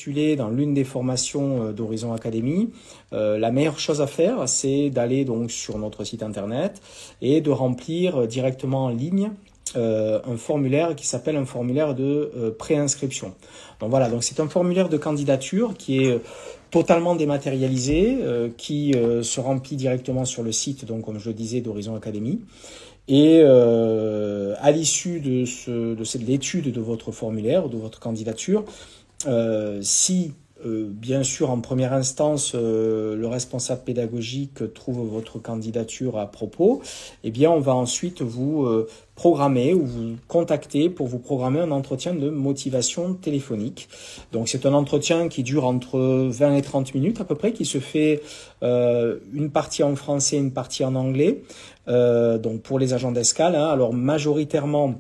postuler dans l'une des formations d'Horizon Academy, la meilleure chose à faire, c'est d'aller donc sur notre site internet et de remplir directement en ligne un formulaire qui s'appelle un formulaire de préinscription. Donc voilà, donc c'est un formulaire de candidature qui est totalement dématérialisé, qui se remplit directement sur le site, donc comme je le disais, d'Horizon Academy. Et à l'issue de l'étude de votre formulaire, de votre candidature, si bien sûr, en première instance, le responsable pédagogique trouve votre candidature à propos, eh bien, on va ensuite vous programmer ou vous contacter pour vous programmer un entretien de motivation téléphonique. Donc, c'est un entretien qui dure entre 20 et 30 minutes à peu près, qui se fait une partie en français, une partie en anglais. Donc, pour les agents d'escale, hein, alors majoritairement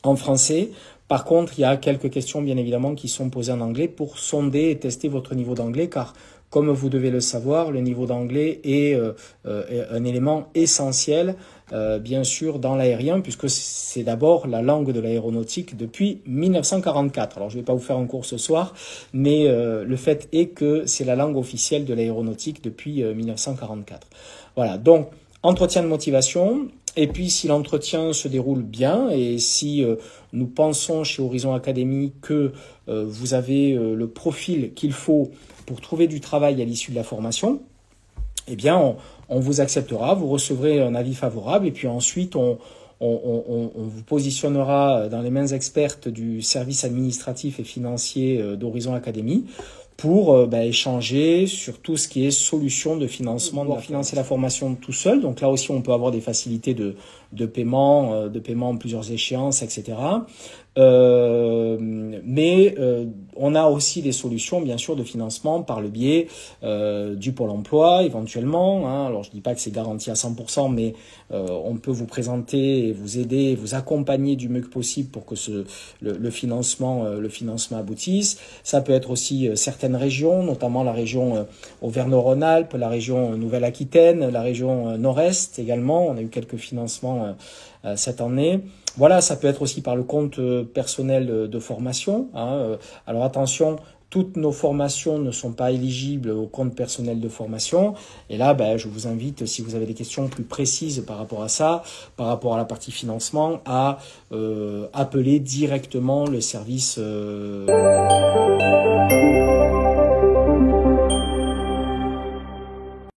en français. Par contre, il y a quelques questions, bien évidemment, qui sont posées en anglais pour sonder et tester votre niveau d'anglais, car, comme vous devez le savoir, le niveau d'anglais est un élément essentiel, bien sûr, dans l'aérien, puisque c'est d'abord la langue de l'aéronautique depuis 1944. Alors, je ne vais pas vous faire un cours ce soir, mais le fait est que c'est la langue officielle de l'aéronautique depuis 1944. Voilà, donc, entretien de motivation. Et puis, si l'entretien se déroule bien et si nous pensons chez Horizon Academy que vous avez le profil qu'il faut pour trouver du travail à l'issue de la formation, eh bien, on vous acceptera, vous recevrez un avis favorable et puis ensuite, on vous positionnera dans les mains expertes du service administratif et financier d'Horizon Academy pour échanger sur tout ce qui est solution de financement, de financer la formation tout seul. Donc là aussi, on peut avoir des facilités de paiement en plusieurs échéances, etc. Mais on a aussi des solutions, bien sûr, de financement par le biais du Pôle emploi, éventuellement. Hein. Alors, je dis pas que c'est garanti à 100%, mais on peut vous présenter et vous aider, vous accompagner du mieux que possible pour que le financement aboutisse. Ça peut être aussi certaines régions, notamment la région Auvergne-Rhône-Alpes, la région Nouvelle-Aquitaine, la région Nord-Est également. On a eu quelques financements cette année. Voilà, ça peut être aussi par le compte personnel de formation. Hein. Alors attention, toutes nos formations ne sont pas éligibles au compte personnel de formation. Et là, je vous invite, si vous avez des questions plus précises par rapport à ça, par rapport à la partie financement, à appeler directement le service.